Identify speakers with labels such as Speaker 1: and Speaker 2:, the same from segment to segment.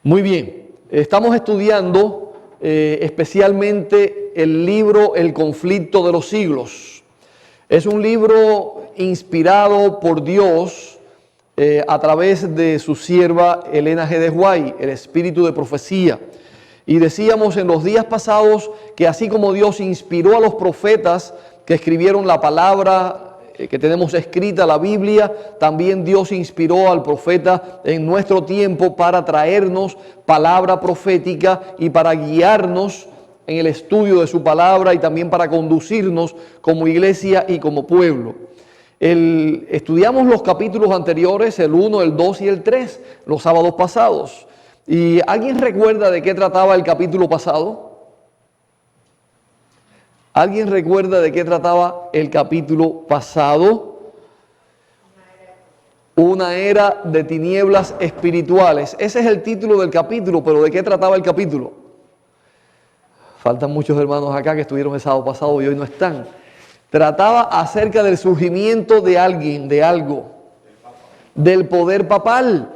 Speaker 1: Muy bien, estamos estudiando especialmente el libro El conflicto de los siglos. Es un libro inspirado por Dios a través de su sierva Elena G. de White, el espíritu de profecía. Y decíamos en los días pasados que así como Dios inspiró a los profetas que escribieron la palabra que tenemos escrita, la Biblia, también Dios inspiró al profeta en nuestro tiempo para traernos palabra profética y para guiarnos en el estudio de su palabra y también para conducirnos como iglesia y como pueblo. Estudiamos los capítulos anteriores, el 1, el 2 y el 3, los sábados pasados. ¿Y alguien recuerda de qué trataba el capítulo pasado? ¿Alguien recuerda de qué trataba el capítulo pasado? Una era de tinieblas espirituales. Ese es el título del capítulo, pero ¿de qué trataba el capítulo? Faltan muchos hermanos acá que estuvieron el sábado pasado y hoy no están. Trataba acerca del surgimiento de alguien, de algo, del poder papal.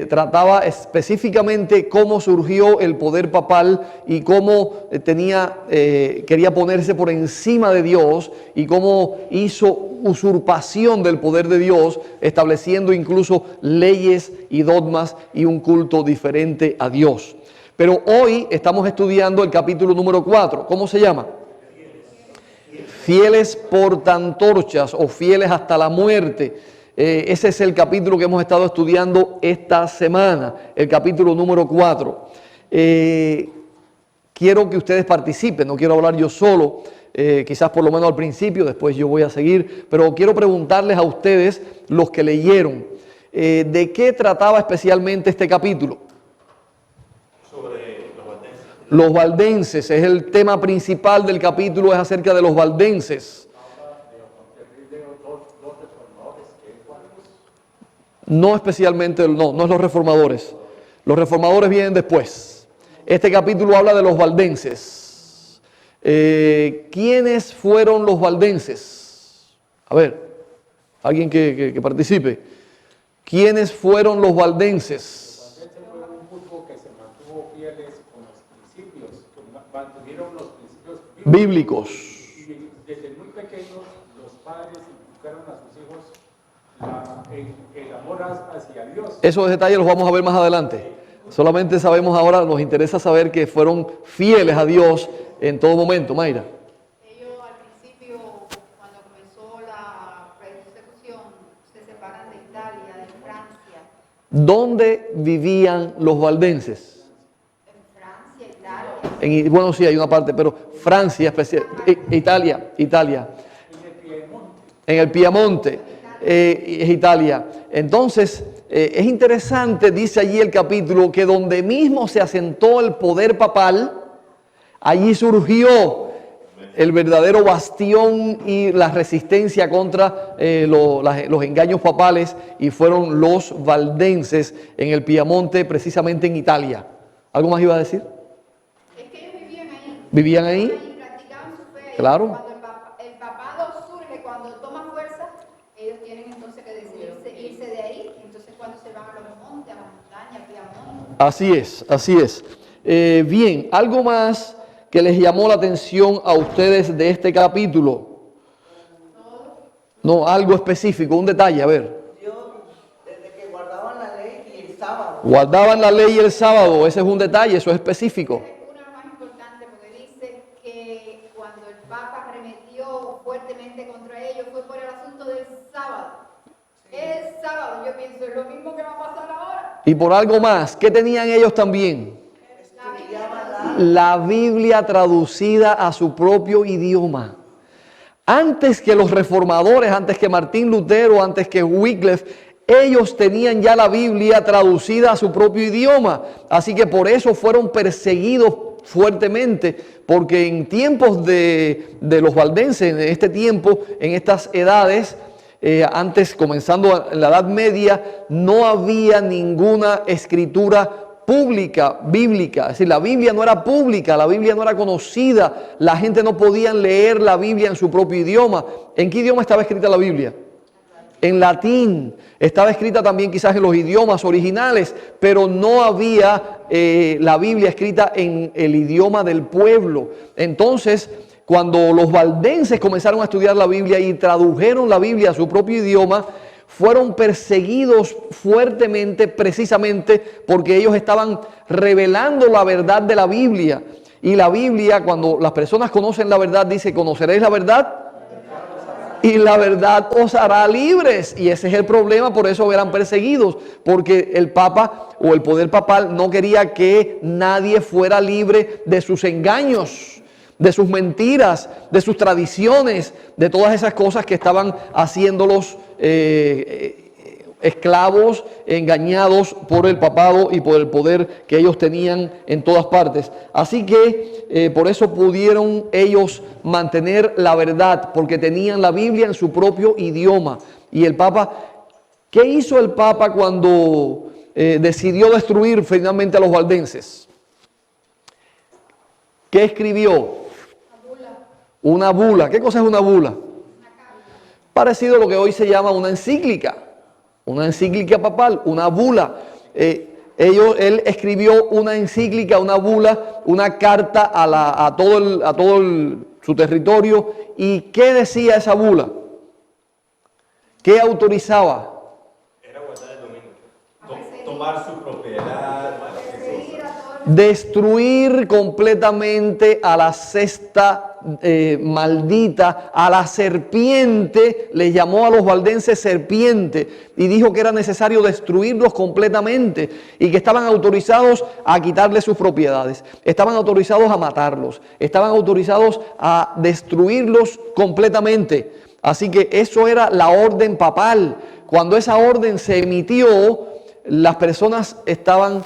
Speaker 1: Trataba específicamente cómo surgió el poder papal y cómo quería ponerse por encima de Dios y cómo hizo usurpación del poder de Dios, estableciendo incluso leyes y dogmas y un culto diferente a Dios. Pero hoy estamos estudiando el capítulo número 4. ¿Cómo se llama? Fieles portantorchas o fieles hasta la muerte. Ese es el capítulo que hemos estado estudiando esta semana, el capítulo número 4. Quiero que ustedes participen, no quiero hablar yo solo, quizás por lo menos al principio, después yo voy a seguir, pero quiero preguntarles a ustedes, los que leyeron, ¿de qué trataba especialmente este capítulo?
Speaker 2: Sobre los valdenses.
Speaker 1: Los valdenses, es el tema principal del capítulo, es acerca de los valdenses. No especialmente, no es los reformadores. Los reformadores vienen después. Este capítulo habla de los valdenses. ¿Quiénes fueron los valdenses? A ver, alguien que participe. ¿Quiénes fueron los valdenses?
Speaker 3: Valdense fue un grupo que se mantuvo fieles con los principios, que mantuvieron los principios
Speaker 1: Bíblicos.
Speaker 3: Y desde muy pequeños los padres inculcaron a sus hijos el amor hacia Dios.
Speaker 1: Esos detalles los vamos a ver más adelante. Solamente sabemos ahora, nos interesa saber que fueron fieles a Dios en todo momento. Mayra.
Speaker 4: Ellos al principio, cuando comenzó la persecución, se separan de Italia, de Francia.
Speaker 1: ¿Dónde vivían los valdenses?
Speaker 4: En Francia, Italia.
Speaker 1: Bueno, sí, hay una parte, pero Francia, especial, Italia. En el Piamonte, es Italia. Entonces, es interesante, dice allí el capítulo, que donde mismo se asentó el poder papal, allí surgió el verdadero bastión y la resistencia contra los engaños papales, y fueron los valdenses en el Piamonte, precisamente en Italia. ¿Algo más iba a decir?
Speaker 4: Es que ellos vivían ahí.
Speaker 1: ¿Vivían ahí?
Speaker 4: Practicaban su fe.
Speaker 1: Claro.
Speaker 4: Cuando el papado surge, cuando toma fuerza, ellos tienen entonces que decidirse irse de ahí. Entonces cuando se van a los montes, a la montaña, a Piamonte.
Speaker 1: Así es, así es. Bien, algo más que les llamó la atención a ustedes de este capítulo. No, algo específico, un detalle, a ver.
Speaker 5: Dios, desde que guardaban la ley y el sábado.
Speaker 1: Guardaban la ley el sábado, ese es un detalle, eso es específico.
Speaker 4: Una más importante porque dice que cuando el Papa arremetió fuertemente contra ellos fue por el asunto del sábado. El sábado, yo pienso, es lo mismo que va a pasar ahora.
Speaker 1: Y por algo más, ¿qué tenían ellos también? La Biblia traducida a su propio idioma. Antes que los reformadores, antes que Martín Lutero, antes que Wycliffe, ellos tenían ya la Biblia traducida a su propio idioma. Así que por eso fueron perseguidos fuertemente, porque en tiempos de los valdenses, en este tiempo, en estas edades, antes, comenzando en la Edad Media, no había ninguna escritura pública, bíblica. Es decir, la Biblia no era pública, la Biblia no era conocida, la gente no podía leer la Biblia en su propio idioma. ¿En qué idioma estaba escrita la Biblia? en latín, estaba escrita también quizás en los idiomas originales, pero no había la Biblia escrita en el idioma del pueblo. Entonces, cuando los valdenses comenzaron a estudiar la Biblia y tradujeron la Biblia a su propio idioma, fueron perseguidos fuertemente precisamente porque ellos estaban revelando la verdad de la Biblia. Y la Biblia, cuando las personas conocen la verdad, dice: conoceréis la verdad y la verdad os hará libres. Y ese es el problema, por eso eran perseguidos, porque el Papa o el poder papal no quería que nadie fuera libre de sus engaños, de sus mentiras, de sus tradiciones, de todas esas cosas que estaban haciéndolos esclavos, engañados por el papado y por el poder que ellos tenían en todas partes. Así que por eso pudieron ellos mantener la verdad, porque tenían la Biblia en su propio idioma. Y el Papa, ¿qué hizo el Papa cuando decidió destruir finalmente a los valdenses? ¿Qué escribió? Una bula. ¿Qué cosa es una bula? Parecido a lo que hoy se llama una encíclica papal, una bula. Él escribió una encíclica, una bula, una carta a todo su territorio. ¿Y qué decía esa bula? ¿Qué autorizaba?
Speaker 2: Era guardar el dominio, tomar su propiedad,
Speaker 1: destruir completamente a la cesta maldita, a la serpiente. Le llamó a los valdenses serpiente y dijo que era necesario destruirlos completamente y que estaban autorizados a quitarles sus propiedades, estaban autorizados a matarlos, estaban autorizados a destruirlos completamente. Así que eso era la orden papal. Cuando esa orden se emitió, las personas estaban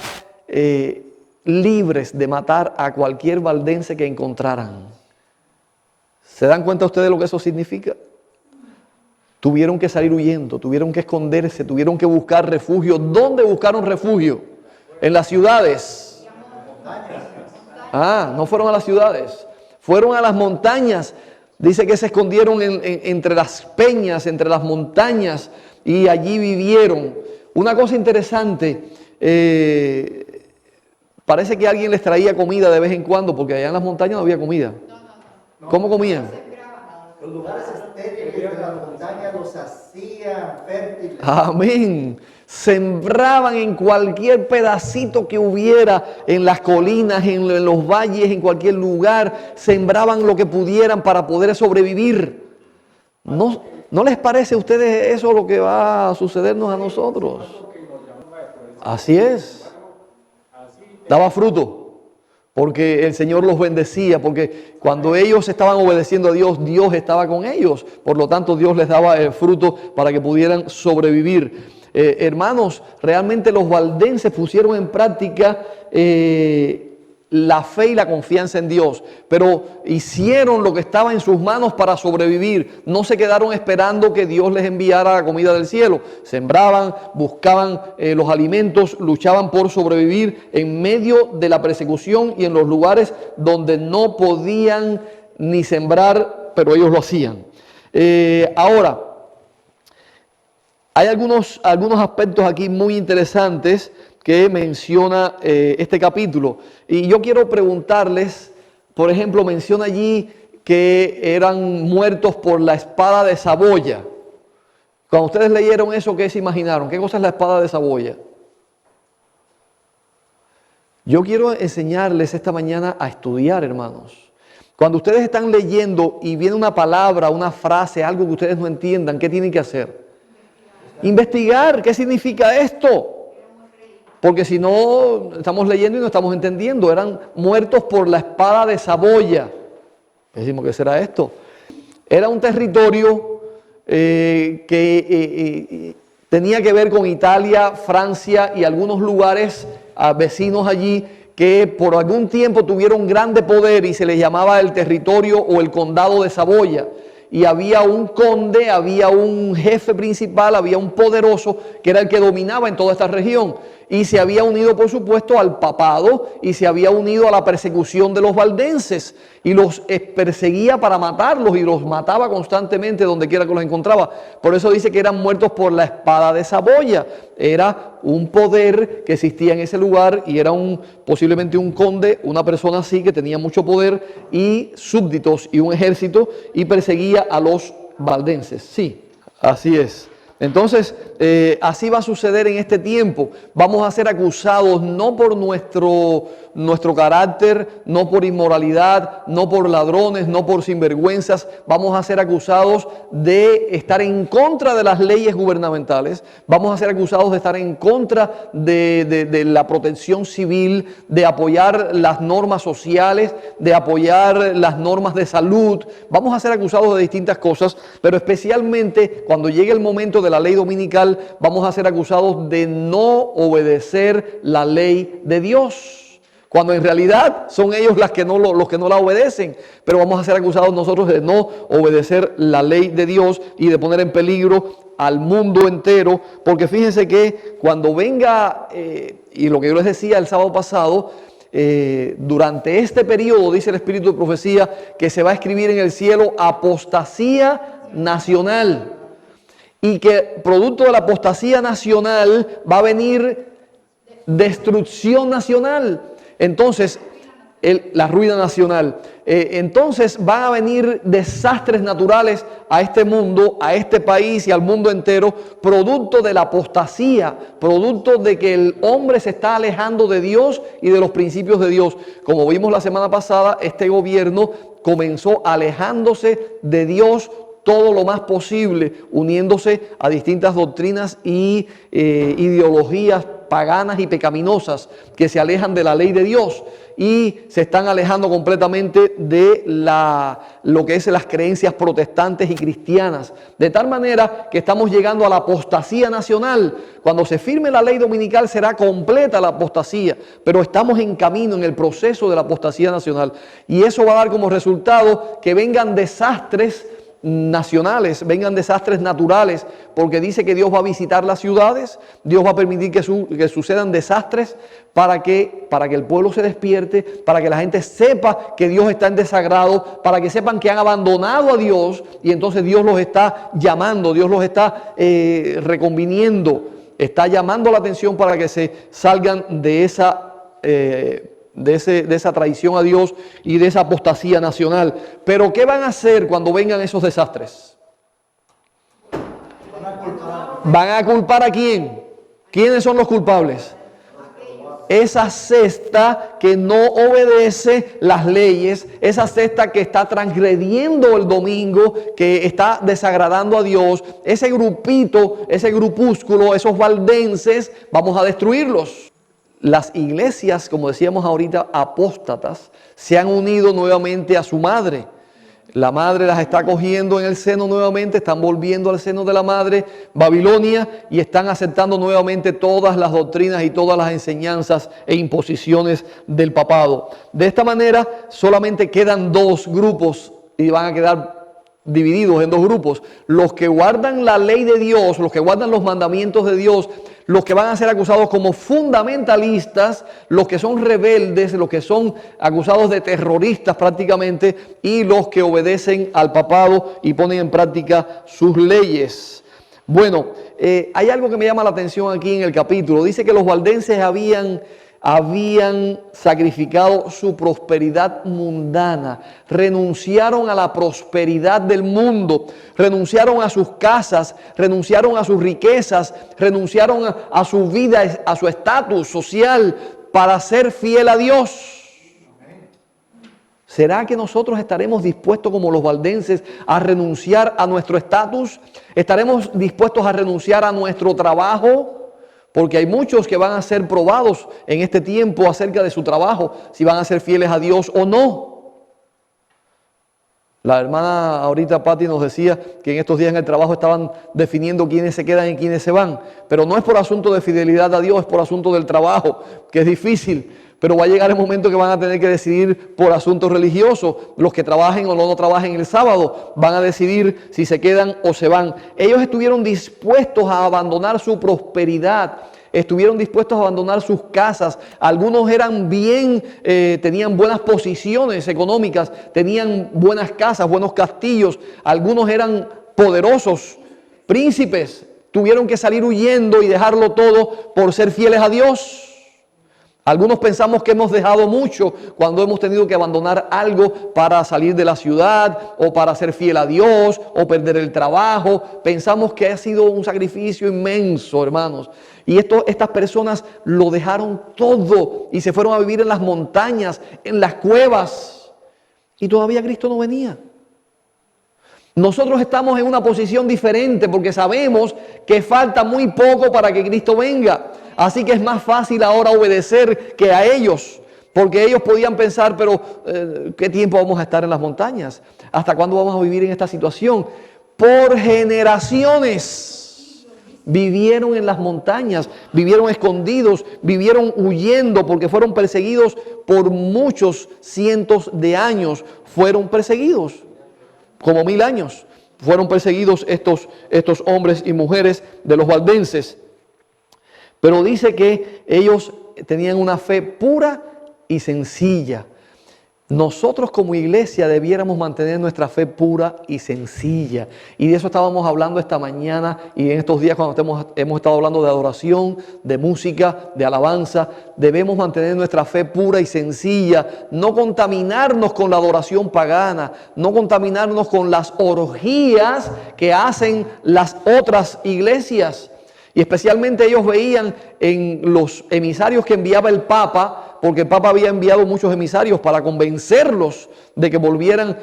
Speaker 1: libres de matar a cualquier valdense que encontraran. ¿Se dan cuenta ustedes de lo que eso significa? Tuvieron que salir huyendo, tuvieron que esconderse, tuvieron que buscar refugio. ¿Dónde buscaron refugio? En las ciudades. No fueron a las ciudades, fueron a las montañas. Dice que se escondieron entre las peñas, entre las montañas, y allí vivieron. Una cosa interesante, parece que alguien les traía comida de vez en cuando, porque allá en las montañas no había comida. ¿Cómo comían?
Speaker 6: Los lugares estériles de la montaña los hacían fértiles.
Speaker 1: Amén. Sembraban en cualquier pedacito que hubiera, en las colinas, en los valles, en cualquier lugar. Sembraban lo que pudieran para poder sobrevivir. ¿No les parece a ustedes eso lo que va a sucedernos a nosotros? Así es. Daba fruto. Porque el Señor los bendecía, porque cuando ellos estaban obedeciendo a Dios, Dios estaba con ellos. Por lo tanto, Dios les daba el fruto para que pudieran sobrevivir. Hermanos, realmente los valdenses pusieron en práctica la fe y la confianza en Dios, pero hicieron lo que estaba en sus manos para sobrevivir. No se quedaron esperando que Dios les enviara la comida del cielo. Sembraban, buscaban los alimentos, luchaban por sobrevivir en medio de la persecución y en los lugares donde no podían ni sembrar, pero ellos lo hacían. Ahora, hay algunos aspectos aquí muy interesantes que menciona este capítulo. Y yo quiero preguntarles, por ejemplo, menciona allí que eran muertos por la espada de Saboya. Cuando ustedes leyeron eso, ¿qué se imaginaron? ¿Qué cosa es la espada de Saboya? Yo quiero enseñarles esta mañana a estudiar, hermanos. Cuando ustedes están leyendo y viene una palabra, una frase, algo que ustedes no entiendan, ¿qué tienen que hacer? Investigar. ¿Qué significa esto? Porque si no, estamos leyendo y no estamos entendiendo. Eran muertos por la espada de Saboya. Decimos, ¿qué será esto? Era un territorio que tenía que ver con Italia, Francia y algunos lugares vecinos allí que por algún tiempo tuvieron grande poder y se les llamaba el territorio o el condado de Saboya. Y había un conde, había un jefe principal, había un poderoso que era el que dominaba en toda esta región. y se había unido, por supuesto, al papado y se había unido a la persecución de los valdenses y los perseguía para matarlos y los mataba constantemente donde quiera que los encontraba. Por eso dice que eran muertos por la espada de Saboya. Era un poder que existía en ese lugar y era posiblemente un conde, una persona así que tenía mucho poder y súbditos y un ejército y perseguía a los valdenses. Sí, así es. Entonces, así va a suceder en este tiempo. Vamos a ser acusados no por nuestro carácter, no por inmoralidad, no por ladrones, no por sinvergüenzas. Vamos a ser acusados de estar en contra de las leyes gubernamentales. Vamos a ser acusados de estar en contra de la protección civil, de apoyar las normas sociales, de apoyar las normas de salud. Vamos a ser acusados de distintas cosas, pero especialmente cuando llegue el momento de la ley dominical, vamos a ser acusados de no obedecer la ley de Dios, cuando en realidad son ellos los que no la obedecen, pero vamos a ser acusados nosotros de no obedecer la ley de Dios y de poner en peligro al mundo entero, porque fíjense que cuando venga, y lo que yo les decía el sábado pasado, durante este periodo, dice el Espíritu de Profecía, que se va a escribir en el cielo apostasía nacional. Y que producto de la apostasía nacional va a venir destrucción nacional. Entonces, la ruina nacional. Entonces van a venir desastres naturales a este mundo, a este país y al mundo entero, producto de la apostasía, producto de que el hombre se está alejando de Dios y de los principios de Dios. Como vimos la semana pasada, este gobierno comenzó alejándose de Dios todo lo más posible, uniéndose a distintas doctrinas y ideologías paganas y pecaminosas que se alejan de la ley de Dios y se están alejando completamente de lo que es las creencias protestantes y cristianas. De tal manera que estamos llegando a la apostasía nacional. Cuando se firme la ley dominical será completa la apostasía, pero estamos en camino, en el proceso de la apostasía nacional. Y eso va a dar como resultado que vengan desastres nacionales, vengan desastres naturales, porque dice que Dios va a visitar las ciudades, Dios va a permitir que sucedan desastres para que el pueblo se despierte, para que la gente sepa que Dios está en desagrado, para que sepan que han abandonado a Dios y entonces Dios los está llamando, Dios los está reconviniendo, está llamando la atención para que se salgan de esa traición a Dios y de esa apostasía nacional. Pero ¿qué van a hacer cuando vengan esos desastres? ¿Van a culpar a quién? ¿Quiénes son los culpables? Esa cesta que no obedece las leyes, esa cesta que está transgrediendo el domingo, que está desagradando a Dios, ese grupito, ese grupúsculo, esos valdenses, vamos a destruirlos. Las iglesias, como decíamos ahorita, apóstatas, se han unido nuevamente a su madre. La madre las está cogiendo en el seno nuevamente, están volviendo al seno de la madre, Babilonia, y están aceptando nuevamente todas las doctrinas y todas las enseñanzas e imposiciones del papado. De esta manera, solamente quedan dos grupos y van a quedar divididos en dos grupos. Los que guardan la ley de Dios, los que guardan los mandamientos de Dios, los que van a ser acusados como fundamentalistas, los que son rebeldes, los que son acusados de terroristas prácticamente, y los que obedecen al papado y ponen en práctica sus leyes. Bueno, hay algo que me llama la atención aquí en el capítulo. Dice que los valdenses habían sacrificado su prosperidad mundana, renunciaron a la prosperidad del mundo, renunciaron a sus casas, renunciaron a sus riquezas, renunciaron a su vida, a su estatus social para ser fiel a Dios. ¿Será que nosotros estaremos dispuestos como los valdenses a renunciar a nuestro estatus? ¿Estaremos dispuestos a renunciar a nuestro trabajo? Porque hay muchos que van a ser probados en este tiempo acerca de su trabajo, si van a ser fieles a Dios o no. La hermana ahorita Patti nos decía que en estos días en el trabajo estaban definiendo quiénes se quedan y quiénes se van. Pero no es por asunto de fidelidad a Dios, es por asunto del trabajo, que es difícil. Pero va a llegar el momento que van a tener que decidir por asuntos religiosos. Los que trabajen o no trabajen el sábado van a decidir si se quedan o se van. Ellos estuvieron dispuestos a abandonar su prosperidad. estuvieron dispuestos a abandonar sus casas. Algunos eran bien, tenían buenas posiciones económicas, tenían buenas casas, buenos castillos. Algunos eran poderosos, príncipes. Tuvieron que salir huyendo y dejarlo todo por ser fieles a Dios. Algunos pensamos que hemos dejado mucho cuando hemos tenido que abandonar algo para salir de la ciudad o para ser fiel a Dios o perder el trabajo. Pensamos que ha sido un sacrificio inmenso, hermanos. Y estas personas lo dejaron todo y se fueron a vivir en las montañas, en las cuevas. Y todavía Cristo no venía. Nosotros estamos en una posición diferente porque sabemos que falta muy poco para que Cristo venga. Así que es más fácil ahora obedecer que a ellos, porque ellos podían pensar, pero ¿qué tiempo vamos a estar en las montañas? ¿Hasta cuándo vamos a vivir en esta situación? Por generaciones vivieron en las montañas, vivieron escondidos, vivieron huyendo porque fueron perseguidos por muchos cientos de años. Fueron perseguidos, como 1000 años. Fueron perseguidos estos hombres y mujeres de los valdenses. Pero dice que ellos tenían una fe pura y sencilla. Nosotros como iglesia debiéramos mantener nuestra fe pura y sencilla. Y de eso estábamos hablando esta mañana y en estos días cuando hemos estado hablando de adoración, de música, de alabanza. Debemos mantener nuestra fe pura y sencilla. No contaminarnos con la adoración pagana. No contaminarnos con las orgías que hacen las otras iglesias. Y especialmente ellos veían en los emisarios que enviaba el Papa, porque el Papa había enviado muchos emisarios para convencerlos de que volvieran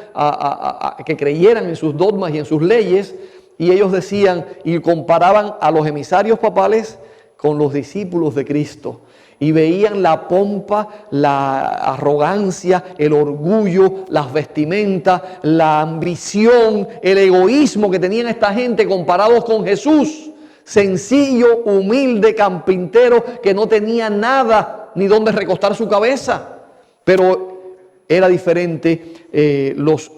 Speaker 1: que creyeran en sus dogmas y en sus leyes. Y ellos decían y comparaban a los emisarios papales con los discípulos de Cristo. Y veían la pompa, la arrogancia, el orgullo, las vestimentas, la ambición, el egoísmo que tenían esta gente comparados con Jesús. Sencillo, humilde, carpintero, que no tenía nada ni dónde recostar su cabeza. Pero era diferente los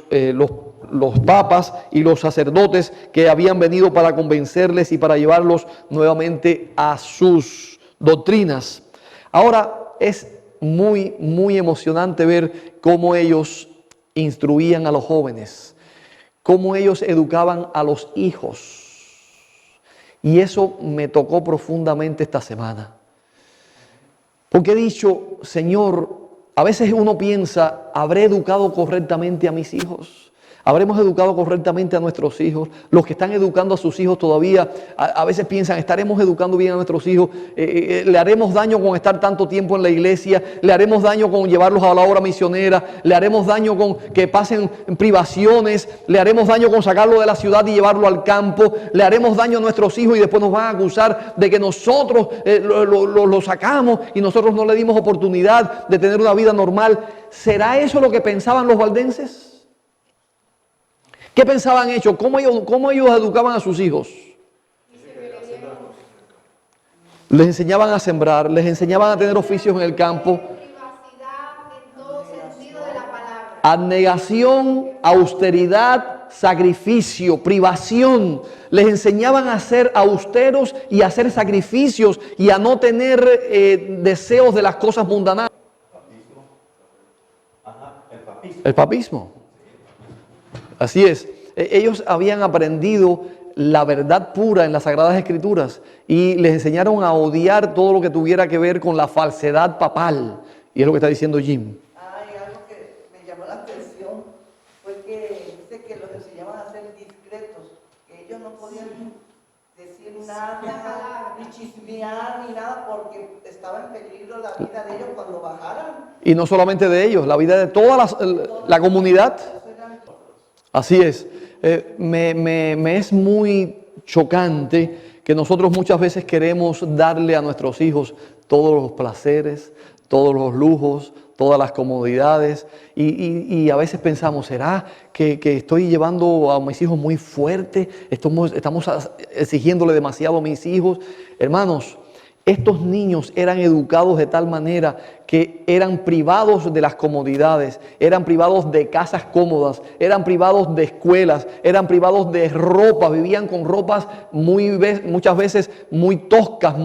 Speaker 1: papas y los sacerdotes que habían venido para convencerles y para llevarlos nuevamente a sus doctrinas. Ahora es muy, muy emocionante ver cómo ellos instruían a los jóvenes, cómo ellos educaban a los hijos. Y eso me tocó profundamente esta semana. Porque he dicho, Señor, a veces uno piensa, ¿habré educado correctamente a mis hijos? ¿Habremos educado correctamente a nuestros hijos? Los que están educando a sus hijos todavía, a veces piensan, ¿estaremos educando bien a nuestros hijos? ¿Le haremos daño con estar tanto tiempo en la iglesia? ¿Le haremos daño con llevarlos a la obra misionera? ¿Le haremos daño con que pasen privaciones? ¿Le haremos daño con sacarlo de la ciudad y llevarlo al campo? ¿Le haremos daño a nuestros hijos y después nos van a acusar de que nosotros lo sacamos y nosotros no le dimos oportunidad de tener una vida normal? ¿Será eso lo que pensaban los valdenses? ¿Qué pensaban ellos? ¿Cómo ellos educaban a sus hijos? Les enseñaban a sembrar, les enseñaban a tener oficios en el campo.
Speaker 4: Privacidad en todo sentido de la palabra.
Speaker 1: Abnegación, austeridad, sacrificio, privación. Les enseñaban a ser austeros y a hacer sacrificios y a no tener deseos de las cosas mundanas. El papismo. Así es, ellos habían aprendido la verdad pura en las Sagradas Escrituras y les enseñaron a odiar todo lo que tuviera que ver con la falsedad papal. Y es lo que está diciendo Jim.
Speaker 5: Hay algo que me llamó la atención, fue que dice que los enseñaban a ser discretos, que ellos no podían decir nada, ni chismear, ni nada, porque estaba en peligro la vida de ellos cuando bajaran.
Speaker 1: Y no solamente de ellos, la vida de toda la comunidad. Así es, me es muy chocante que nosotros muchas veces queremos darle a nuestros hijos todos los placeres, todos los lujos, todas las comodidades y a veces pensamos, ¿será que estoy llevando a mis hijos muy fuerte? Estamos exigiéndole demasiado a mis hijos. Hermanos, Estos niños eran educados de tal manera que eran privados de las comodidades, eran privados de casas cómodas, eran privados de escuelas, eran privados de ropa, vivían con ropas muchas veces muy toscas,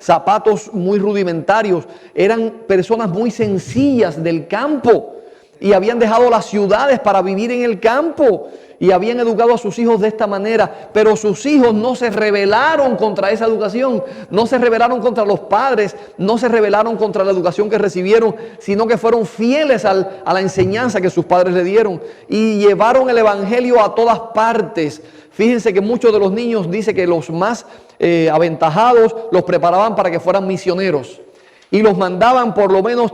Speaker 1: zapatos muy rudimentarios, eran personas muy sencillas del campo y habían dejado las ciudades para vivir en el campo. Y habían educado a sus hijos de esta manera, pero sus hijos no se rebelaron contra esa educación, no se rebelaron contra los padres, no se rebelaron contra la educación que recibieron, sino que fueron fieles a la enseñanza que sus padres le dieron y llevaron el evangelio a todas partes. Fíjense que muchos de los niños, dice que los más aventajados los preparaban para que fueran misioneros y los mandaban por lo menos,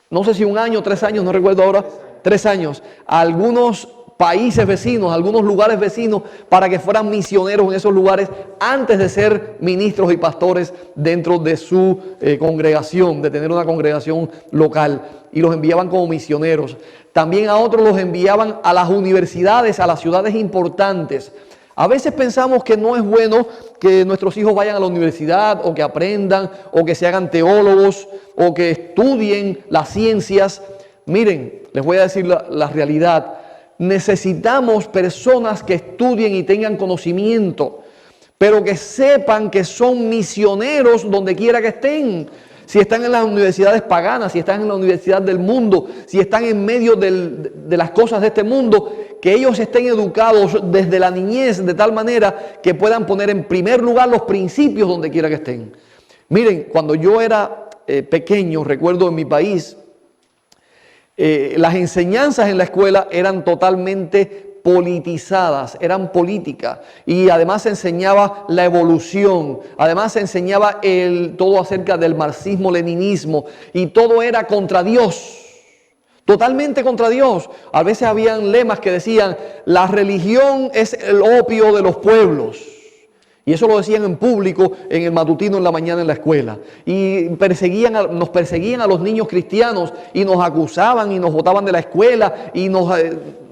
Speaker 1: no sé si 1 año, 3 años, no recuerdo ahora, 3 años, a algunos países vecinos, algunos lugares vecinos, para que fueran misioneros en esos lugares antes de ser ministros y pastores dentro de su congregación, de tener una congregación local, y los enviaban como misioneros. También a otros los enviaban a las universidades, a las ciudades importantes. A veces pensamos que no es bueno que nuestros hijos vayan a la universidad o que aprendan o que se hagan teólogos o que estudien las ciencias. Miren, les voy a decir la realidad. Necesitamos personas que estudien y tengan conocimiento, pero que sepan que son misioneros donde quiera que estén. Si están en las universidades paganas, si están en la universidad del mundo, si están en medio de las cosas de este mundo, que ellos estén educados desde la niñez de tal manera que puedan poner en primer lugar los principios donde quiera que estén. Miren, cuando yo era pequeño, recuerdo en mi país, las enseñanzas en la escuela eran totalmente politizadas, eran políticas, y además se enseñaba la evolución, además se enseñaba todo acerca del marxismo-leninismo, y todo era contra Dios, totalmente contra Dios. A veces habían lemas que decían: la religión es el opio de los pueblos. Y eso lo decían en público, en el matutino en la mañana en la escuela. Y nos perseguían a los niños cristianos y nos acusaban y nos botaban de la escuela y nos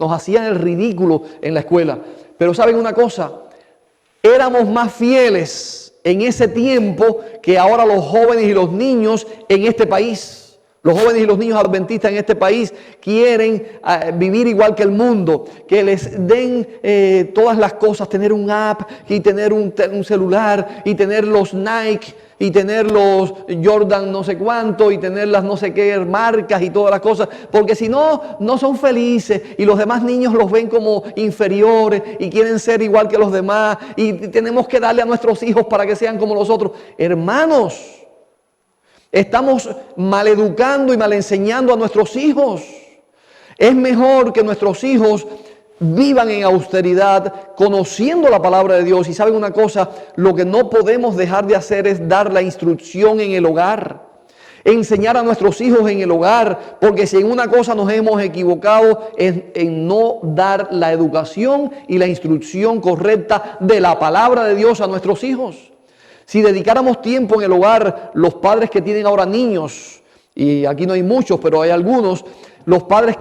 Speaker 1: hacían el ridículo en la escuela. Pero ¿saben una cosa? Éramos más fieles en ese tiempo que ahora los jóvenes y los niños en este país. Los jóvenes y los niños adventistas en este país quieren vivir igual que el mundo, que les den todas las cosas, tener un app y tener un celular y tener los Nike y tener los Jordan no sé cuánto y tener las no sé qué marcas y todas las cosas, porque si no, no son felices y los demás niños los ven como inferiores y quieren ser igual que los demás y tenemos que darle a nuestros hijos para que sean como nosotros. Hermanos, estamos maleducando y malenseñando a nuestros hijos. Es mejor que nuestros hijos vivan en austeridad, conociendo la palabra de Dios. Y saben una cosa, lo que no podemos dejar de hacer es dar la instrucción en el hogar. Enseñar a nuestros hijos en el hogar, porque si en una cosa nos hemos equivocado es en no dar la educación y la instrucción correcta de la palabra de Dios a nuestros hijos. Si dedicáramos tiempo en el hogar, los padres que tienen ahora niños, y aquí no hay muchos, pero hay algunos, los padres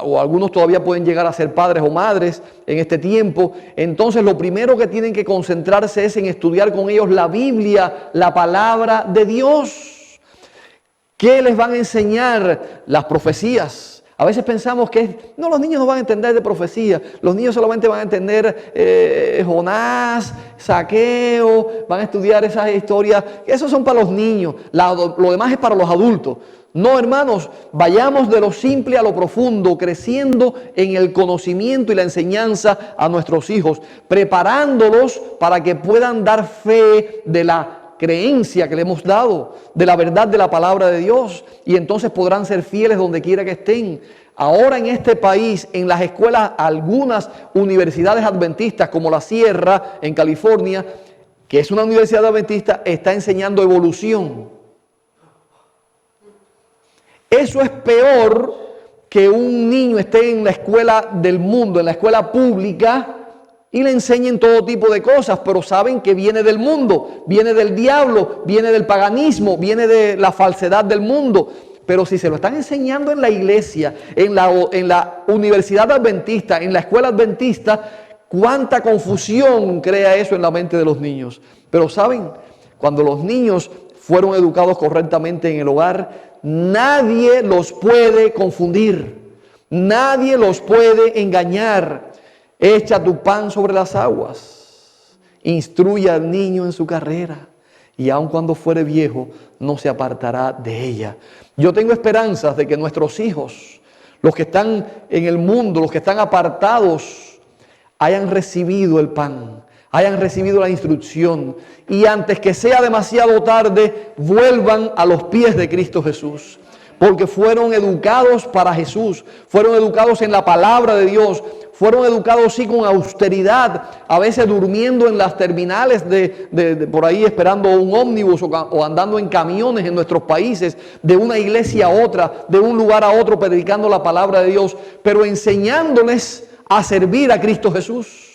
Speaker 1: o algunos todavía pueden llegar a ser padres o madres en este tiempo, entonces lo primero que tienen que concentrarse es en estudiar con ellos la Biblia, la palabra de Dios. ¿Qué les van a enseñar? Las profecías. A veces pensamos que los niños no van a entender de profecía, los niños solamente van a entender Jonás, Zaqueo, van a estudiar esas historias, esos son para los niños, lo demás es para los adultos. No, hermanos, vayamos de lo simple a lo profundo, creciendo en el conocimiento y la enseñanza a nuestros hijos, preparándolos para que puedan dar fe de la creencia que le hemos dado, de la verdad de la palabra de Dios, y entonces podrán ser fieles donde quiera que estén. Ahora en este país, en las escuelas, algunas universidades adventistas como la Sierra en California, que es una universidad adventista, está enseñando evolución. Eso es peor que un niño esté en la escuela del mundo, en la escuela pública, y le enseñen todo tipo de cosas, pero saben que viene del mundo, viene del diablo, viene del paganismo, viene de la falsedad del mundo. Pero si se lo están enseñando en la iglesia, en la universidad adventista, en la escuela adventista, cuánta confusión crea eso en la mente de los niños. Pero saben, cuando los niños fueron educados correctamente en el hogar, nadie los puede confundir, nadie los puede engañar. Echa tu pan sobre las aguas, instruye al niño en su carrera, y aun cuando fuere viejo, no se apartará de ella. Yo tengo esperanzas de que nuestros hijos, los que están en el mundo, los que están apartados, hayan recibido el pan, hayan recibido la instrucción, y antes que sea demasiado tarde, vuelvan a los pies de Cristo Jesús. Porque fueron educados para Jesús, fueron educados en la palabra de Dios, fueron educados sí con austeridad, a veces durmiendo en las terminales de por ahí esperando un ómnibus o andando en camiones en nuestros países, de una iglesia a otra, de un lugar a otro, predicando la palabra de Dios, pero enseñándoles a servir a Cristo Jesús.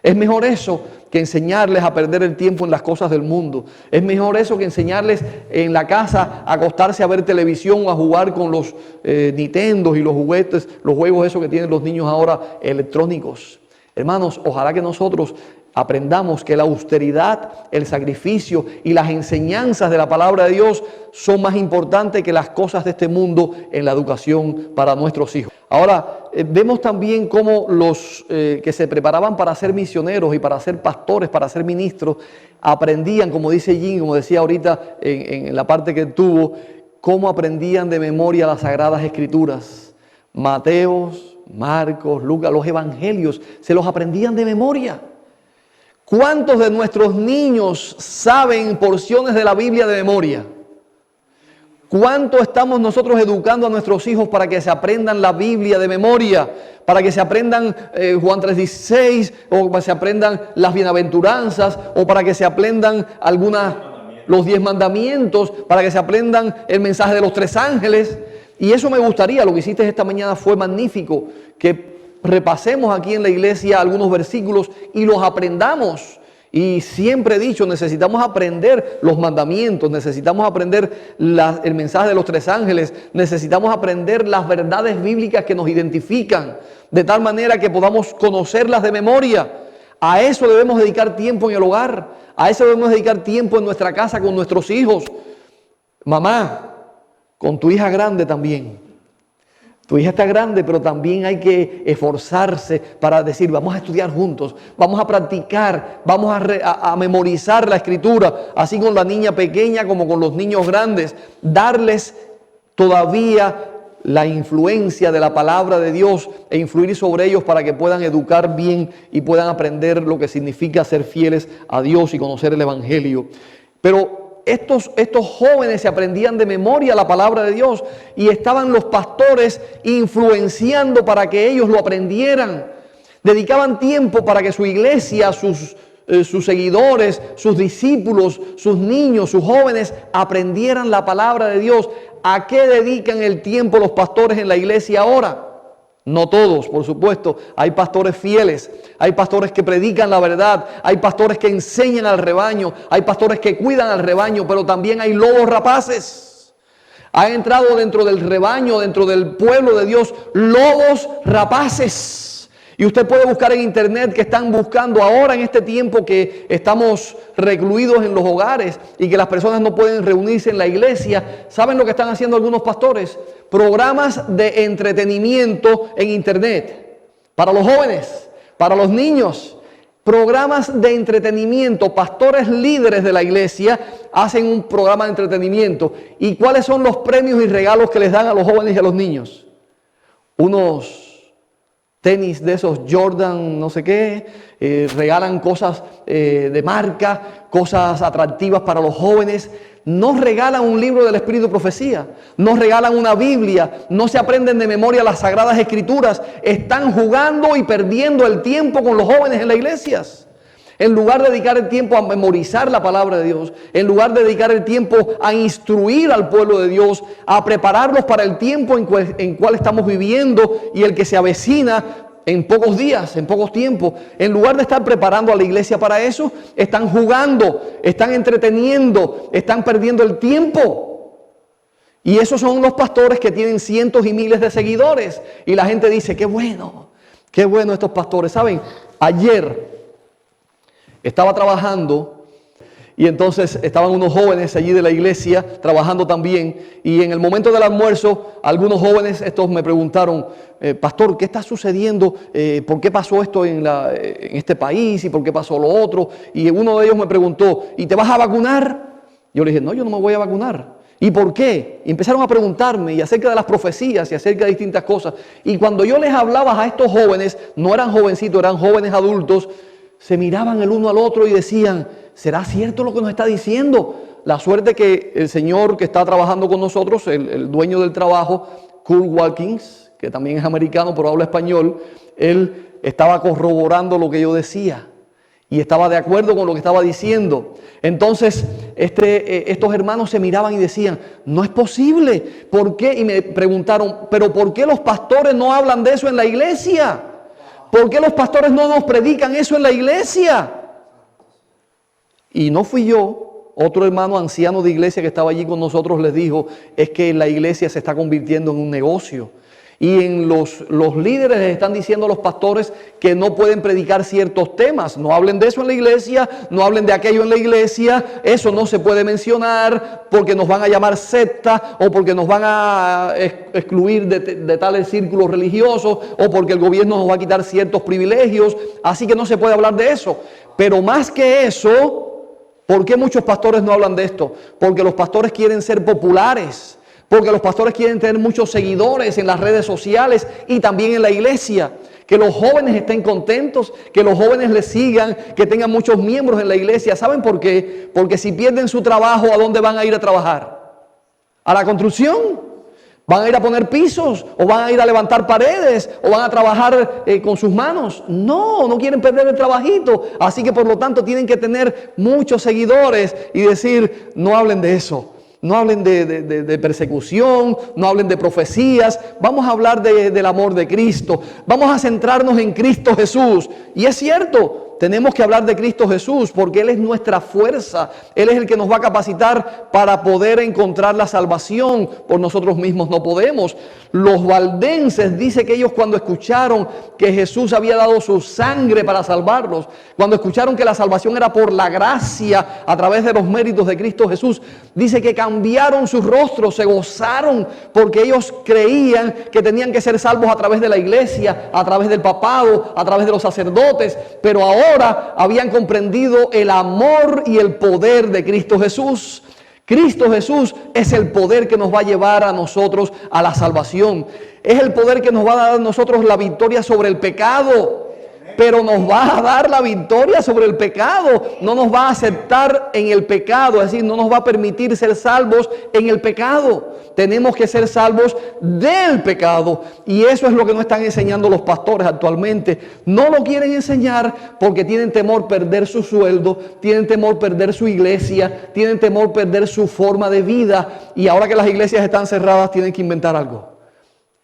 Speaker 1: Es mejor eso que enseñarles a perder el tiempo en las cosas del mundo. Es mejor eso que enseñarles en la casa a acostarse a ver televisión o a jugar con los Nintendo y los juguetes, los juegos esos que tienen los niños ahora electrónicos. Hermanos, ojalá que nosotros aprendamos que la austeridad, el sacrificio y las enseñanzas de la palabra de Dios son más importantes que las cosas de este mundo en la educación para nuestros hijos. Ahora, vemos también cómo los que se preparaban para ser misioneros y para ser pastores, para ser ministros, aprendían, como dice Jim, como decía ahorita en la parte que tuvo, cómo aprendían de memoria las Sagradas Escrituras. Mateos, Marcos, Lucas, los evangelios, se los aprendían de memoria. ¿Cuántos de nuestros niños saben porciones de la Biblia de memoria? ¿Cuánto estamos nosotros educando a nuestros hijos para que se aprendan la Biblia de memoria? Para que se aprendan Juan 3:16, o para que se aprendan las bienaventuranzas, o para que se aprendan los 10 mandamientos, para que se aprendan el mensaje de los 3 ángeles. Y eso me gustaría, lo que hiciste esta mañana fue magnífico, que repasemos aquí en la iglesia algunos versículos y los aprendamos. Y siempre he dicho, necesitamos aprender los mandamientos, necesitamos aprender el mensaje de los 3 ángeles, necesitamos aprender las verdades bíblicas que nos identifican, de tal manera que podamos conocerlas de memoria. A eso debemos dedicar tiempo en el hogar, a eso debemos dedicar tiempo en nuestra casa con nuestros hijos. Mamá, con tu hija grande también. Tu hija está grande, pero también hay que esforzarse para decir, vamos a estudiar juntos, vamos a practicar, vamos a memorizar la Escritura, así con la niña pequeña como con los niños grandes, darles todavía la influencia de la palabra de Dios e influir sobre ellos para que puedan educar bien y puedan aprender lo que significa ser fieles a Dios y conocer el Evangelio. Pero estos jóvenes se aprendían de memoria la palabra de Dios y estaban los pastores influenciando para que ellos lo aprendieran. Dedicaban tiempo para que su iglesia, sus seguidores, sus discípulos, sus niños, sus jóvenes aprendieran la palabra de Dios. ¿A qué dedican el tiempo los pastores en la iglesia ahora? No todos, por supuesto. Hay pastores fieles, hay pastores que predican la verdad, hay pastores que enseñan al rebaño, hay pastores que cuidan al rebaño, pero también hay lobos rapaces. Ha entrado dentro del rebaño, dentro del pueblo de Dios, lobos rapaces. Y usted puede buscar en internet que están buscando ahora en este tiempo que estamos recluidos en los hogares y que las personas no pueden reunirse en la iglesia. ¿Saben lo que están haciendo algunos pastores? Programas de entretenimiento en internet para los jóvenes, para los niños. Programas de entretenimiento. Pastores líderes de la iglesia hacen un programa de entretenimiento. ¿Y cuáles son los premios y regalos que les dan a los jóvenes y a los niños? Unos tenis de esos Jordan, no sé qué, regalan cosas de marca, cosas atractivas para los jóvenes. No regalan un libro del Espíritu de Profecía, no regalan una Biblia, no se aprenden de memoria las Sagradas Escrituras. Están jugando y perdiendo el tiempo con los jóvenes en las iglesias. En lugar de dedicar el tiempo a memorizar la palabra de Dios, en lugar de dedicar el tiempo a instruir al pueblo de Dios, a prepararlos para el tiempo en cual estamos viviendo y el que se avecina en pocos días, en pocos tiempos, en lugar de estar preparando a la iglesia para eso, están jugando, están entreteniendo, están perdiendo el tiempo. Y esos son los pastores que tienen cientos y miles de seguidores. Y la gente dice, qué bueno estos pastores. ¿Saben? Ayer estaba trabajando Y entonces estaban unos jóvenes allí de la iglesia trabajando también. Y en el momento del almuerzo, algunos jóvenes, estos me preguntaron, pastor, ¿qué está sucediendo? ¿Por qué pasó esto en este país? ¿Y por qué pasó lo otro? Y uno de ellos me preguntó, ¿y te vas a vacunar? Yo le dije, no, yo no me voy a vacunar. ¿Y por qué? Y empezaron a preguntarme y acerca de las profecías y acerca de distintas cosas. Y cuando yo les hablaba a estos jóvenes, no eran jovencitos, eran jóvenes adultos, se miraban el uno al otro y decían, ¿será cierto lo que nos está diciendo? La suerte que el señor que está trabajando con nosotros, el dueño del trabajo, Kurt Watkins, que también es americano pero habla español, él estaba corroborando lo que yo decía y estaba de acuerdo con lo que estaba diciendo. Entonces estos hermanos se miraban y decían, no es posible, ¿por qué? Y me preguntaron, ¿pero por qué los pastores no hablan de eso en la iglesia? ¿Por qué los pastores no nos predican eso en la iglesia? Y no fui yo, otro hermano anciano de iglesia que estaba allí con nosotros les dijo, es que la iglesia se está convirtiendo en un negocio. Y en los líderes les están diciendo a los pastores que no pueden predicar ciertos temas. No hablen de eso en la iglesia, no hablen de aquello en la iglesia. Eso no se puede mencionar porque nos van a llamar secta o porque nos van a excluir de tales círculos religiosos o porque el gobierno nos va a quitar ciertos privilegios. Así que no se puede hablar de eso. Pero más que eso, ¿por qué muchos pastores no hablan de esto? Porque los pastores quieren ser populares. Porque los pastores quieren tener muchos seguidores en las redes sociales y también en la iglesia. Que los jóvenes estén contentos, que los jóvenes les sigan, que tengan muchos miembros en la iglesia. ¿Saben por qué? Porque si pierden su trabajo, ¿a dónde van a ir a trabajar? ¿A la construcción? ¿Van a ir a poner pisos? ¿O van a ir a levantar paredes? ¿O van a trabajar con sus manos? No, no quieren perder el trabajito. Así que por lo tanto tienen que tener muchos seguidores y decir, no hablen de eso. No hablen de persecución, no hablen de profecías. Vamos a hablar del amor de Cristo. Vamos a centrarnos en Cristo Jesús. Y es cierto, tenemos que hablar de Cristo Jesús porque Él es nuestra fuerza. Él es el que nos va a capacitar para poder encontrar la salvación. Por nosotros mismos no podemos. Los valdenses dice que ellos cuando escucharon que Jesús había dado su sangre para salvarlos, cuando escucharon que la salvación era por la gracia a través de los méritos de Cristo Jesús, dice que cambiaron sus rostros, se gozaron porque ellos creían que tenían que ser salvos a través de la iglesia, a través del papado, a través de los sacerdotes, pero ahora habían comprendido el amor y el poder de Cristo Jesús. Cristo Jesús es el poder que nos va a llevar a nosotros a la salvación. Es el poder que nos va a dar a nosotros la victoria sobre el pecado. Pero nos va a dar la victoria sobre el pecado. No nos va a aceptar en el pecado. Es decir, no nos va a permitir ser salvos en el pecado. Tenemos que ser salvos del pecado. Y eso es lo que no están enseñando los pastores actualmente. No lo quieren enseñar porque tienen temor perder su sueldo, tienen temor perder su iglesia, tienen temor perder su forma de vida. Y ahora que las iglesias están cerradas, tienen que inventar algo.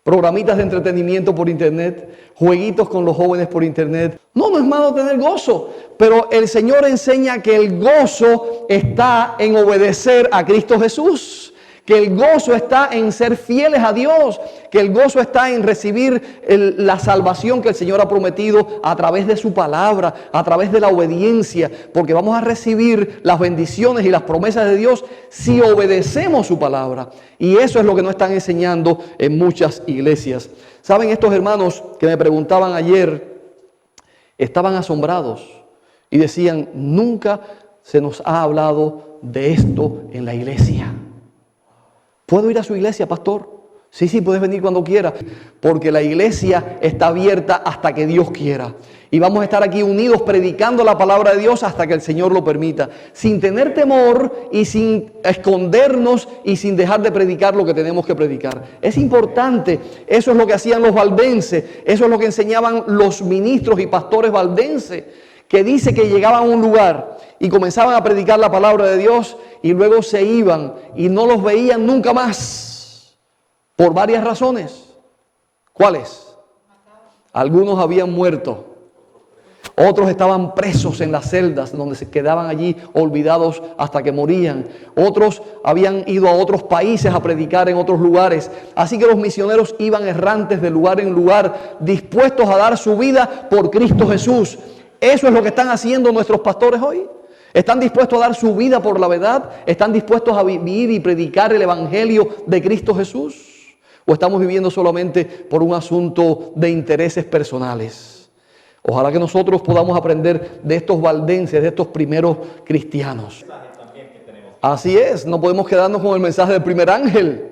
Speaker 1: Programitas de entretenimiento por internet, jueguitos con los jóvenes por internet. No es malo tener gozo, pero el Señor enseña que el gozo está en obedecer a Cristo Jesús. Que el gozo está en ser fieles a Dios, que el gozo está en recibir la salvación que el Señor ha prometido a través de su palabra, a través de la obediencia, porque vamos a recibir las bendiciones y las promesas de Dios si obedecemos su palabra. Y eso es lo que no están enseñando en muchas iglesias. ¿Saben? Estos hermanos que me preguntaban ayer estaban asombrados y decían, nunca se nos ha hablado de esto en la iglesia. ¿Puedo ir a su iglesia, pastor? Sí, puedes venir cuando quieras, porque la iglesia está abierta hasta que Dios quiera. Y vamos a estar aquí unidos predicando la palabra de Dios hasta que el Señor lo permita, sin tener temor y sin escondernos y sin dejar de predicar lo que tenemos que predicar. Es importante, eso es lo que hacían los valdenses, eso es lo que enseñaban los ministros y pastores valdenses, que dice que llegaban a un lugar y comenzaban a predicar la palabra de Dios y luego se iban y no los veían nunca más por varias razones. ¿Cuáles? Algunos habían muerto, otros estaban presos en las celdas donde se quedaban allí olvidados hasta que morían, otros habían ido a otros países a predicar en otros lugares. Así que los misioneros iban errantes de lugar en lugar, dispuestos a dar su vida por Cristo Jesús. Eso es lo que están haciendo nuestros pastores hoy. ¿Están dispuestos a dar su vida por la verdad? ¿Están dispuestos a vivir y predicar el evangelio de Cristo Jesús? ¿O estamos viviendo solamente por un asunto de intereses personales? Ojalá que nosotros podamos aprender de estos valdenses, de estos primeros cristianos. Así es, no podemos quedarnos con el mensaje del primer ángel,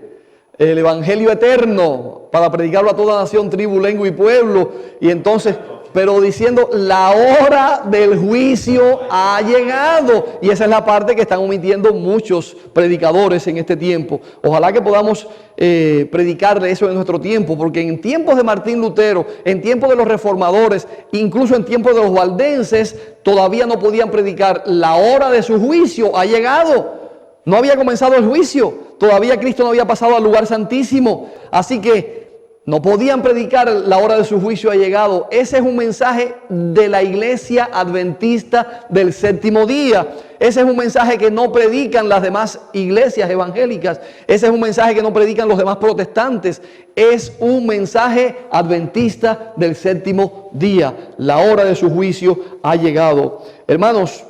Speaker 1: el evangelio eterno, para predicarlo a toda nación, tribu, lengua y pueblo. Y entonces, pero diciendo, la hora del juicio ha llegado. Y esa es la parte que están omitiendo muchos predicadores en este tiempo. Ojalá que podamos predicarle eso en nuestro tiempo, porque en tiempos de Martín Lutero, en tiempos de los reformadores, incluso en tiempos de los valdenses, todavía no podían predicar. La hora de su juicio ha llegado. No había comenzado el juicio, todavía Cristo no había pasado al lugar santísimo, así que no podían predicar, la hora de su juicio ha llegado. Ese es un mensaje de la iglesia adventista del séptimo día. Ese es un mensaje que no predican las demás iglesias evangélicas. Ese es un mensaje que no predican los demás protestantes. Es un mensaje adventista del séptimo día. La hora de su juicio ha llegado. Hermanos,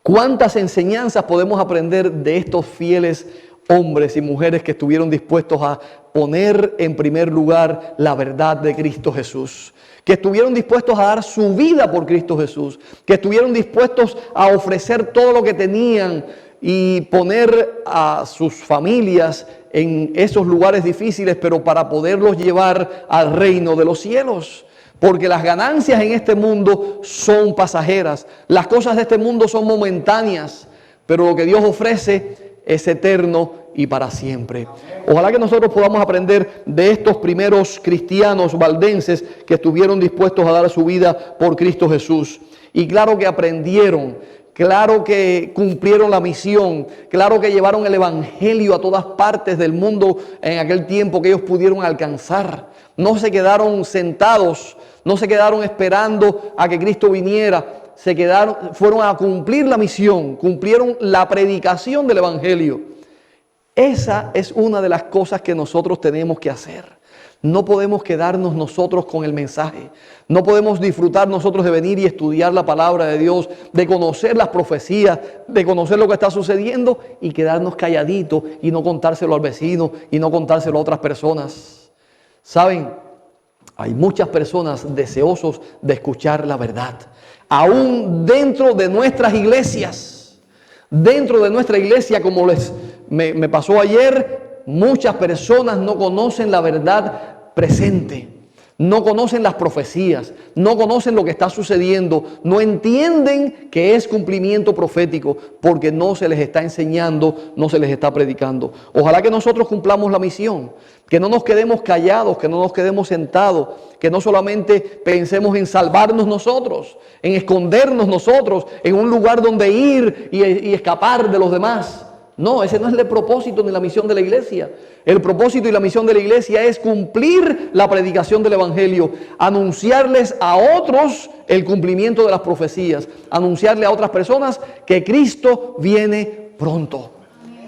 Speaker 1: ¿cuántas enseñanzas podemos aprender de estos fieles hombres y mujeres que estuvieron dispuestos a poner en primer lugar la verdad de Cristo Jesús? Que estuvieron dispuestos a dar su vida por Cristo Jesús, que estuvieron dispuestos a ofrecer todo lo que tenían y poner a sus familias en esos lugares difíciles, pero para poderlos llevar al reino de los cielos. Porque las ganancias en este mundo son pasajeras, las cosas de este mundo son momentáneas, pero lo que Dios ofrece es eterno y para siempre. Ojalá que nosotros podamos aprender de estos primeros cristianos valdenses que estuvieron dispuestos a dar su vida por Cristo Jesús. Y claro que aprendieron, claro que cumplieron la misión, claro que llevaron el evangelio a todas partes del mundo en aquel tiempo que ellos pudieron alcanzar. No se quedaron sentados, no se quedaron esperando a que Cristo viniera. Fueron a cumplir la misión, cumplieron la predicación del evangelio. Esa es una de las cosas que nosotros tenemos que hacer. No podemos quedarnos nosotros con el mensaje. No podemos disfrutar nosotros de venir y estudiar la palabra de Dios, de conocer las profecías, de conocer lo que está sucediendo y quedarnos calladitos y no contárselo al vecino y no contárselo a otras personas. ¿Saben? Hay muchas personas deseosos de escuchar la verdad. Aún dentro de nuestras iglesias, como me pasó ayer, muchas personas no conocen la verdad presente, no conocen las profecías, no conocen lo que está sucediendo, no entienden que es cumplimiento profético porque no se les está enseñando, no se les está predicando. Ojalá que nosotros cumplamos la misión, que no nos quedemos callados, que no nos quedemos sentados, que no solamente pensemos en salvarnos nosotros, en escondernos nosotros, en un lugar donde ir y escapar de los demás. No, ese no es el propósito ni la misión de la iglesia. El propósito y la misión de la iglesia es cumplir la predicación del evangelio, anunciarles a otros el cumplimiento de las profecías, anunciarle a otras personas que Cristo viene pronto.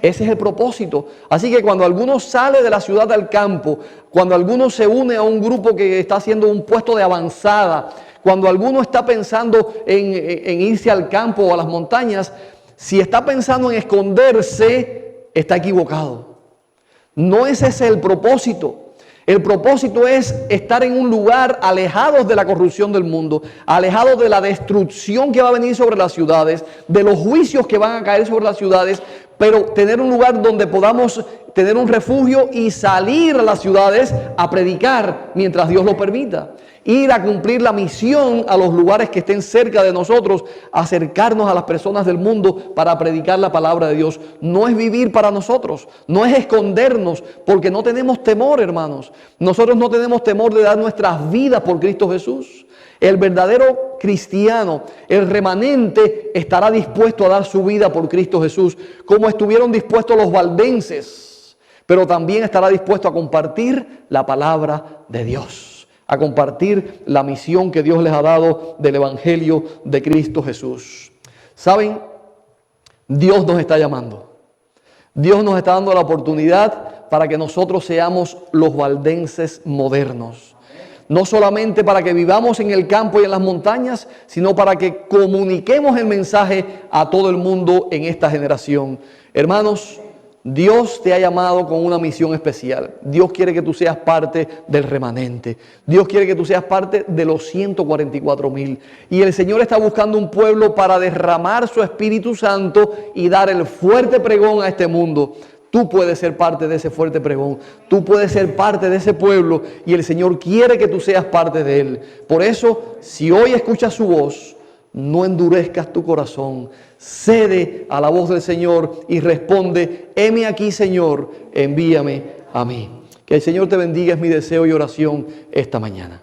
Speaker 1: Ese es el propósito. Así que cuando alguno sale de la ciudad al campo, cuando alguno se une a un grupo que está haciendo un puesto de avanzada, cuando alguno está pensando en irse al campo o a las montañas, si está pensando en esconderse, está equivocado. No es ese el propósito. El propósito es estar en un lugar alejados de la corrupción del mundo, alejados de la destrucción que va a venir sobre las ciudades, de los juicios que van a caer sobre las ciudades, pero tener un lugar donde podamos tener un refugio y salir a las ciudades a predicar mientras Dios lo permita. Ir a cumplir la misión a los lugares que estén cerca de nosotros, acercarnos a las personas del mundo para predicar la palabra de Dios. No es vivir para nosotros, no es escondernos, porque no tenemos temor, hermanos. Nosotros no tenemos temor de dar nuestras vidas por Cristo Jesús. El verdadero cristiano, el remanente, estará dispuesto a dar su vida por Cristo Jesús, como estuvieron dispuestos los valdenses, pero también estará dispuesto a compartir la palabra de Dios, a compartir la misión que Dios les ha dado del evangelio de Cristo Jesús. ¿Saben? Dios nos está llamando. Dios nos está dando la oportunidad para que nosotros seamos los valdenses modernos. no solamente para que vivamos en el campo y en las montañas, sino para que comuniquemos el mensaje a todo el mundo en esta generación. Hermanos, Dios te ha llamado con una misión especial. Dios quiere que tú seas parte del remanente. Dios quiere que tú seas parte de los 144,000. Y el Señor está buscando un pueblo para derramar su Espíritu Santo y dar el fuerte pregón a este mundo. Tú puedes ser parte de ese fuerte pregón. Tú puedes ser parte de ese pueblo y el Señor quiere que tú seas parte de él. Por eso, si hoy escuchas su voz, no endurezcas tu corazón. Cede a la voz del Señor y responde: heme aquí, Señor, envíame a mí. Que el Señor te bendiga, es mi deseo y oración esta mañana.